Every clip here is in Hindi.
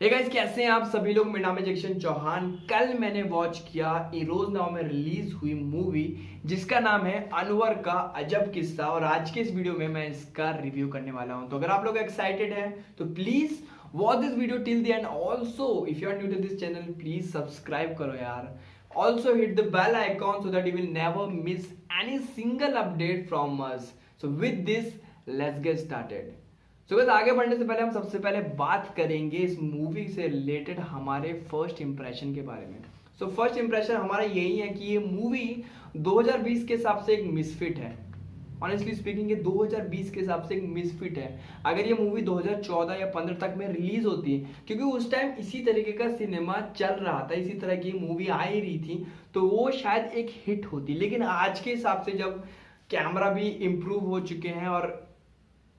हे गाइस, कैसे हैं आप सभी लोग। मेरा नाम है जैक्सन चौहान। कल मैंने वॉच किया इरोज नाउ में रिलीज हुई मूवी जिसका नाम है अनवर का अजब किस्सा, और आज के इस वीडियो में मैं इसका रिव्यू करने वाला हूं। तो अगर आप लोग एक्साइटेड हैं तो please watch this video till the end. Also if you are new to this channel please subscribe करो यार। Also hit the bell icon so that you will never miss any single update from us. So with this let's get started. तो बस आगे बढ़ने से पहले हम सबसे पहले बात करेंगे इस मूवी से रिलेटेड हमारे फर्स्ट इंप्रेशन के बारे में। सो फर्स्ट इंप्रेशन हमारा यही है कि ये मूवी 2020 के हिसाब से एक मिसफिट है। ऑनेस्टली स्पीकिंग ये 2020 के हिसाब से एक मिसफिट है। अगर ये मूवी 2014 या 15 तक में रिलीज होती, क्योंकि उस टाइम इसी तरीके का सिनेमा चल रहा था, इसी तरह की मूवी आ ही रही थी, तो वो शायद एक हिट होती। लेकिन आज के हिसाब से जब कैमरा भी इम्प्रूव हो चुके हैं और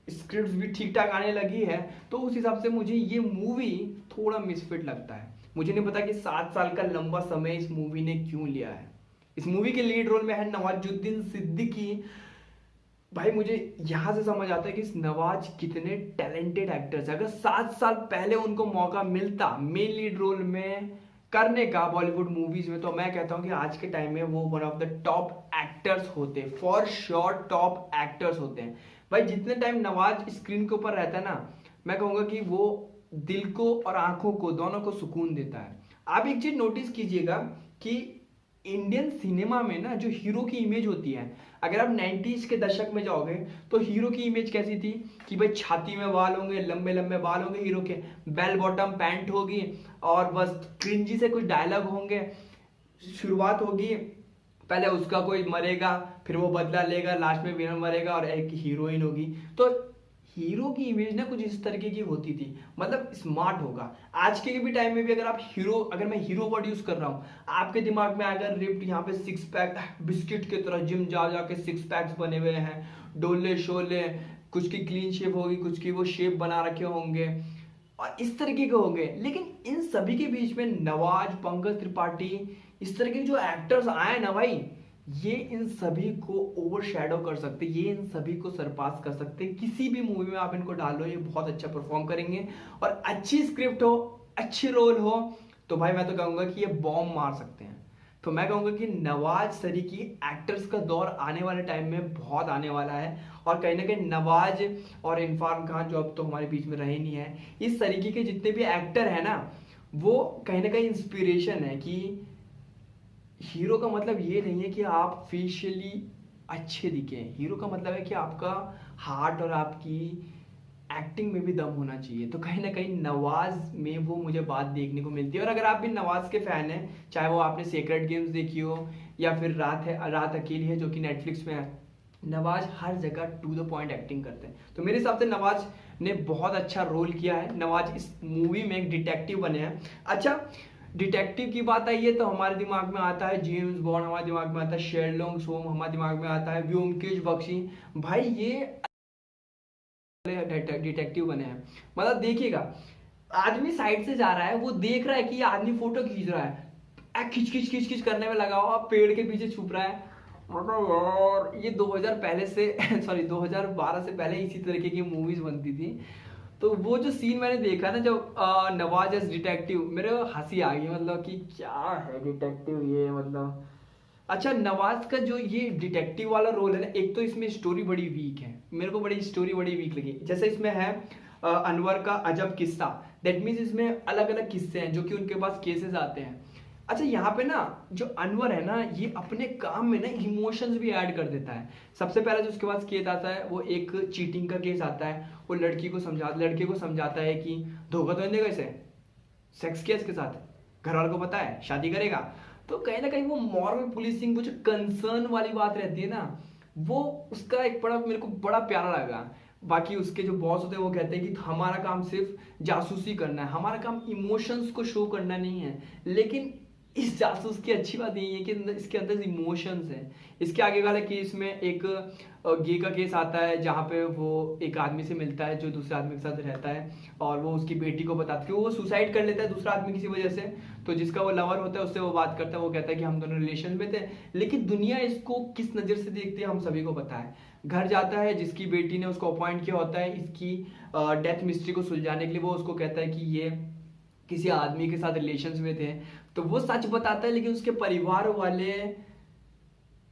स्क्रिप्ट भी ठीक ठाक आने लगी है, तो उस हिसाब से मुझे ये मूवी थोड़ा मिसफिट लगता है। मुझे नहीं पता कि 7 साल का लंबा समय इस मूवी ने क्यों लिया है। इस मूवी के लीड रोल में है नवाजुद्दीन सिद्दीकी। भाई मुझे यहां से समझ आता है कि इस नवाज कितने टैलेंटेड एक्टर्स है। अगर 7 साल पहले उनको मौका मिलता मेन लीड रोल में करने का बॉलीवुड मूवीज में, तो मैं कहता हूं कि आज के टाइम में वो one of the top actors होते, फॉर श्योर टॉप एक्टर्स होते हैं। भाई जितने टाइम नवाज स्क्रीन के ऊपर रहता है ना, मैं कहूंगा कि वो दिल को और आंखों को दोनों को सुकून देता है। आप एक चीज नोटिस कीजिएगा कि इंडियन सिनेमा में ना जो हीरो की इमेज होती है, अगर आप 90s के दशक में जाओगे तो हीरो की इमेज कैसी थी कि भाई छाती में बाल होंगे, लंबे लंबे बाल होंगे हीरो के, बेल बॉटम पैंट होगी और बस क्रिंजी से कुछ डायलॉग होंगे। शुरुआत होगी, पहले उसका कोई मरेगा, फिर वो बदला लेगा, लास्ट में विलन मरेगा और एक हीरोइन होगी। तो हीरो की इमेज ना कुछ इस तरीके की होती थी, मतलब स्मार्ट होगा। आज के भी टाइम में भी अगर आप हीरो, अगर मैं हीरो वर्ड यूज कर रहा हूँ, आपके दिमाग में अगर रिप्ड यहाँ पे सिक्स पैक, बिस्किट की तरह जिम जा जाके सिक्स पैक्स बने हुए हैं, डोले शोले, कुछ की क्लीन शेप होगी, कुछ की वो शेप बना रखे होंगे और इस तरीके के होंगे। लेकिन इन सभी के बीच में नवाज, पंकज त्रिपाठी, इस तरह के जो एक्टर्स आए ना भाई, ये इन सभी को ओवरशैडो कर सकते, ये इन सभी को सरपास कर सकते। किसी भी मूवी में आप इनको डालो, ये बहुत अच्छा परफॉर्म करेंगे। और अच्छी स्क्रिप्ट हो, अच्छी रोल हो, तो भाई मैं तो कहूंगा कि ये बॉम्ब मार सकते हैं। तो मैं कहूंगा कि नवाज सरीकी एक्टर्स का दौर आने वाले टाइम में बहुत आने वाला है। और कहीं ना कहीं नवाज और इरफान खान, जो अब तो हमारे बीच में रहे नहीं है, इस तरीके के जितने भी एक्टर हैं ना, वो कहीं ना कहीं इंस्पिरेशन है कि हीरो का मतलब ये नहीं है कि आप फेशियली अच्छे दिखे। हीरो का मतलब है कि आपका हार्ट और आपकी एक्टिंग में भी दम होना चाहिए। तो कहीं ना कहीं नवाज में वो मुझे बात देखने को मिलती है। और अगर आप भी नवाज के फैन हैं, चाहे वो आपने सीक्रेट गेम्स देखी हो या फिर रात अकेली है जो कि नेटफ्लिक्स में है, नवाज हर जगह टू द पॉइंट एक्टिंग करते हैं। तो मेरे हिसाब से नवाज ने बहुत अच्छा रोल किया है। नवाज इस मूवी में एक डिटेक्टिव बने हैं। अच्छा, डिटेक्टिव की बात आई है तो हमारे दिमाग में आता है जेम्स बॉन्ड, हमारे दिमाग में आता है शेरलॉक होम्स, हमारे दिमाग में आता है व्योमकेश बख्शी। भाई ये डिटेक्टिव बने हैं। मतलब देखिएगा, आदमी साइड से जा रहा है, वो देख रहा है कि ये आदमी फोटो खींच रहा है, खिंच खिंच खिंच खिंच करने में लगा हुआ, पेड़ के पीछे छुप रहा है। मतलब यार ये 2000 पहले से सॉरी 2012 से पहले इसी तरीके की मूवीज बनती थी। तो वो जो सीन मैंने देखा ना, जब नवाज एज डिटेक्टिव, मेरे हंसी आ गई। मतलब कि क्या है डिटेक्टिव ये, मतलब अच्छा नवाज का जो ये डिटेक्टिव वाला रोल है ना, एक तो इसमें स्टोरी बड़ी वीक है, मेरे को बड़ी स्टोरी बड़ी वीक लगी। जैसे इसमें है अनवर का अजब किस्सा, दैट मीन्स इसमें अलग अलग किस्से हैं जो कि उनके पास केसेस आते हैं। अच्छा यहाँ पे ना जो अनवर है ना, ये अपने काम में ना इमोशंस भी ऐड कर देता है। सबसे पहले जो उसके पास केस आता है, वो एक चीटिंग का केस आता है। वो लड़के को समझाता है कि धोखा तो नहीं देगा इसे, सेक्स किया इसके साथ, घर वालों को पता है, शादी करेगा। तो कहीं ना कहीं वो मॉरल पुलिसिंग, वो जो कंसर्न वाली बात रहती है ना, वो उसका एक बड़ा मेरे को बड़ा प्यारा लगा। बाकी उसके जो बॉस होते हैं वो कहते हैं कि हमारा काम सिर्फ जासूसी करना है, हमारा काम इमोशंस को शो करना नहीं है। लेकिन इस जासूस की अच्छी बात यही है कि इसके अंदर इमोशंस है। इसके आगे वाले केस में एक गे का केस आता है, जहाँ पे वो एक आदमी से मिलता है जो दूसरे आदमी के साथ रहता है, और वो उसकी बेटी को बताता है कि वो सुसाइड कर लेता है दूसरा आदमी किसी वजह से। तो जिसका वो लवर होता है उससे वो बात करता है, वो कहता है कि हम दोनों रिलेशन में थे। लेकिन दुनिया इसको किस नज़र से देखती है हम सभी को पता है। घर जाता है, जिसकी बेटी ने उसको अपॉइंट किया होता है इसकी डेथ मिस्ट्री को सुलझाने के लिए, वो उसको कहता है कि ये किसी आदमी के साथ रिलेशंस में थे, तो वो सच बताता है लेकिन उसके परिवार वाले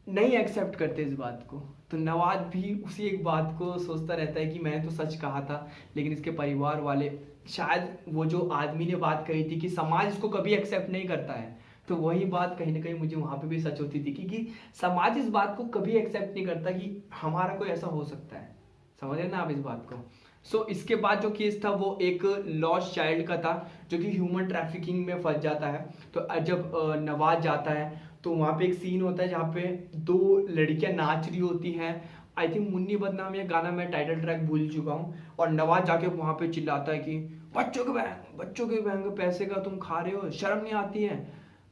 नहीं एक्सेप्ट करते इस बात को। तो नवाज भी उसी एक बात को सोचता रहता है कि मैंने तो सच कहा था, लेकिन इसके परिवार वाले, शायद वो जो आदमी ने बात कही थी कि समाज इसको कभी एक्सेप्ट नहीं करता है, तो वही बात कहीं ना कहीं मुझे वहां पे भी सच होती थी कि समाज इस बात को कभी एक्सेप्ट नहीं करता कि हमारा कोई ऐसा हो सकता है। समझ रहे ना आप इस बात को। इसके बाद जो केस था वो एक लॉस्ट चाइल्ड का था जो कि ह्यूमन ट्रैफिकिंग में फंस जाता है। तो जब नवाज जाता है तो वहाँ पे एक सीन होता है जहाँ पे दो लड़कियां नाच रही होती हैं। आई थिंक मुन्नी बदनाम ये गाना, मैं टाइटल ट्रैक भूल चुका हूँ। और नवाज जाके वहाँ पे चिल्लाता है कि बच्चों के बैंक पैसे का तुम खा रहे हो, शर्म नहीं आती है।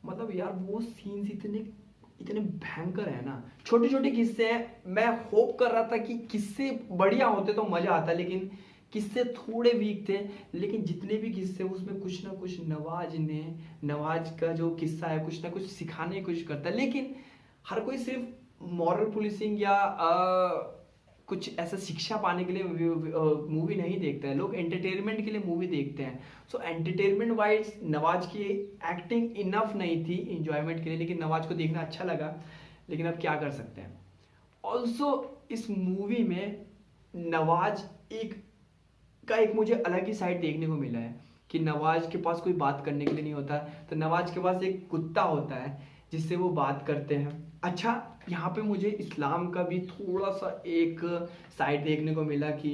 मतलब यार वो सीन्स इतने इतने भयंकर है ना। छोटे छोटे किस्से हैं, मैं होप कर रहा था कि किस्से बढ़िया होते तो मजा आता, लेकिन किस्से थोड़े वीक थे। लेकिन जितने भी किस्से उसमें कुछ ना कुछ नवाज का जो किस्सा है कुछ ना कुछ सिखाने की कोशिश करता है। लेकिन हर कोई सिर्फ मॉरल पुलिसिंग या कुछ ऐसा शिक्षा पाने के लिए मूवी नहीं देखता है। लोग एंटरटेनमेंट के लिए मूवी देखते हैं। एंटरटेनमेंट वाइज नवाज की एक्टिंग इनफ नहीं थी इंजॉयमेंट के लिए, लेकिन नवाज को देखना अच्छा लगा। लेकिन अब क्या कर सकते हैं। ऑल्सो इस मूवी में नवाज एक मुझे अलग ही साइड देखने को मिला है कि नवाज के पास कोई बात करने के लिए नहीं होता, तो नवाज के पास एक कुत्ता होता है जिससे वो बात करते हैं। अच्छा, यहाँ पे मुझे इस्लाम का भी थोड़ा सा एक साइड देखने को मिला कि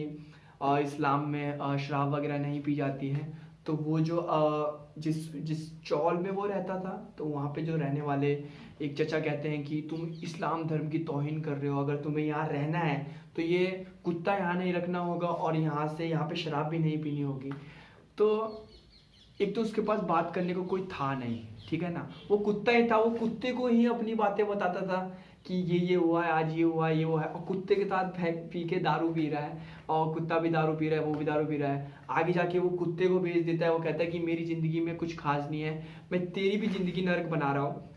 इस्लाम में शराब वगैरह नहीं पी जाती है। तो वो जो जिस चौल में वो रहता था, तो वहाँ पे जो रहने वाले एक चचा कहते हैं कि तुम इस्लाम धर्म की तौहीन कर रहे हो, अगर तुम्हें यहाँ रहना है तो ये कुत्ता यहाँ नहीं रखना होगा और यहाँ पे शराब भी नहीं पीनी होगी। तो एक तो उसके पास बात करने को कोई था नहीं, ठीक है ना। वो कुत्ता ही था, वो कुत्ते को ही अपनी बातें बताता था कि ये हुआ है, आज ये हुआ है, ये हुआ है। और कुत्ते के साथ पी के दारू पी रहा है, और कुत्ता भी दारू पी रहा है, वो भी दारू पी रहा है। आगे जाके वो कुत्ते को भेज देता है, वो कहता है कि मेरी जिंदगी में कुछ खास नहीं है, मैं तेरी भी जिंदगी नरक बना रहा हूँ।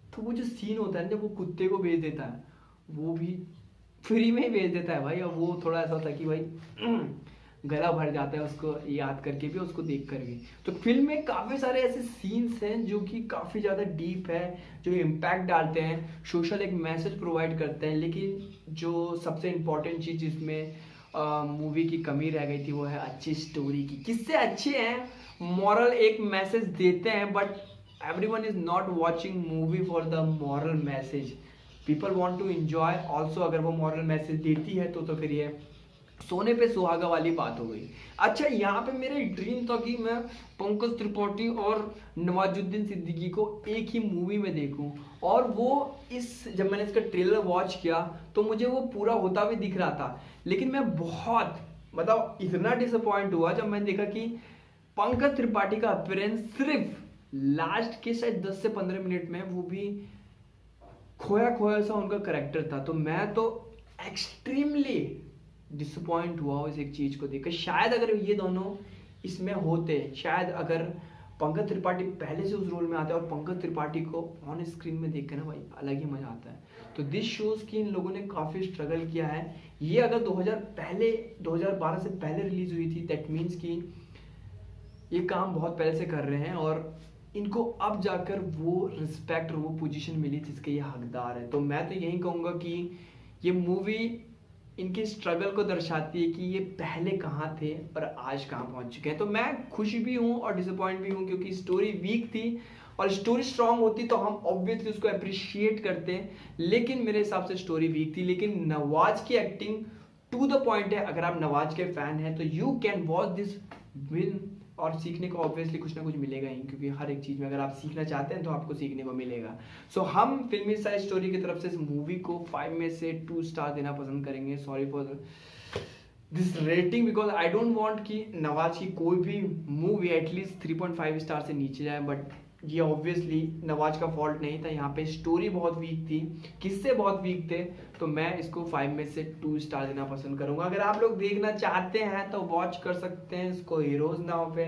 तो वो जो सीन होता है जब वो कुत्ते को भेज देता है, वो भी फ्री में ही भेज देता है भाई। अब वो थोड़ा ऐसा होता है कि भाई गला भर जाता है उसको याद करके भी, उसको देख कर भी। तो फिल्म में काफ़ी सारे ऐसे सीन्स हैं जो कि काफ़ी ज़्यादा डीप है, जो इम्पैक्ट डालते हैं, सोशल एक मैसेज प्रोवाइड करते हैं। लेकिन जो सबसे इम्पोर्टेंट चीज़ जिसमें मूवी की कमी रह गई थी वो है अच्छी स्टोरी की। किससे अच्छे हैं, मॉरल एक मैसेज देते हैं, but everyone is not watching movie for the moral message. People want to enjoy also। अगर वो moral message देती है तो फिर ये सोने पे सुहागा वाली बात हो गई। अच्छा, यहाँ पे मेरा ड्रीम था कि मैं पंकज त्रिपाठी और नवाजुद्दीन सिद्दीकी को एक ही मूवी में देखूं, और वो जब मैंने इसका ट्रेलर वॉच किया तो मुझे वो पूरा होता भी दिख रहा था। लेकिन मैं बहुत इतना डिसअपॉइंट हुआ जब मैंने देखा कि पंकज त्रिपाठी का अपीयरेंस सिर्फ लास्ट के शायद 10 से 15 मिनट में, वो भी खोया सा उनका करेक्टर था। तो मैं तो एक्सट्रीमली डिसअपॉइंट हुआ उस एक चीज को देखकर। शायद अगर ये दोनों इसमें होते, शायद अगर पंकज त्रिपाठी पहले से उस रोल में आते और पंकज त्रिपाठी को ऑन स्क्रीन में देख के ना भाई अलग ही मजा आता है। तो दिस शोज की इन लोगों ने काफी स्ट्रगल किया है। ये अगर 2012 से पहले रिलीज हुई थी, दैट मीन्स कि ये काम बहुत पहले से कर रहे हैं और इनको अब जाकर वो रिस्पेक्ट और वो पोजीशन मिली जिसके ये हकदार है। तो मैं तो यही कहूँगा कि ये मूवी इनकी स्ट्रगल को दर्शाती है कि ये पहले कहाँ थे और आज कहाँ पहुँच चुके हैं। तो मैं खुश भी हूँ और डिसअपॉइंट भी हूँ, क्योंकि स्टोरी वीक थी, और स्टोरी स्ट्रांग होती तो हम ऑब्वियसली उसको अप्रिशिएट करते हैं। लेकिन मेरे हिसाब से स्टोरी वीक थी। लेकिन नवाज की एक्टिंग टू द पॉइंट है। अगर आप नवाज के फैन हैं तो you can watch this win, और सीखने को ऑब्वियसली कुछ ना कुछ मिलेगा ही, क्योंकि हर एक चीज़ में अगर आप सीखना चाहते हैं तो आपको सीखने को मिलेगा। हम फिल्मी साइड स्टोरी की तरफ से इस मूवी को 5 में से 2 स्टार देना पसंद करेंगे। Sorry for this rating, because I don't want कि नवाज की कोई भी मूवी एटलीस्ट 3.5 स्टार से नीचे जाए। बट ये ऑब्वियसली नवाज का फॉल्ट नहीं था, यहाँ पे स्टोरी बहुत वीक थी, किस्से बहुत वीक थे। तो मैं इसको 5 में से 2 स्टार देना पसंद करूंगा। अगर आप लोग देखना चाहते हैं तो वॉच कर सकते हैं इसको हीरोज नाउ पे।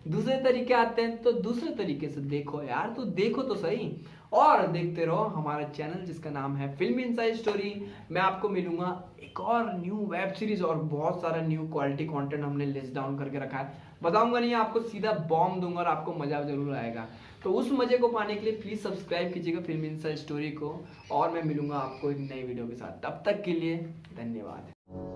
दूसरे तरीके आते हैं तो दूसरे तरीके से देखो यार, तो देखो तो सही और देखते रहो हमारा चैनल जिसका नाम है फिल्म इनसाइड स्टोरी। मैं आपको मिलूंगा एक और न्यू वेब सीरीज और बहुत सारा न्यू क्वालिटी कंटेंट हमने लिस्ट डाउन करके रखा है। बताऊंगा नहीं, आपको सीधा बॉम्ब दूंगा और आपको मजा जरूर आएगा। तो उस मजे को पाने के लिए प्लीज सब्सक्राइब कीजिएगा फिल्म इनसाइड स्टोरी को, और मैं मिलूंगा आपको एक नई वीडियो के साथ। तब तक के लिए धन्यवाद।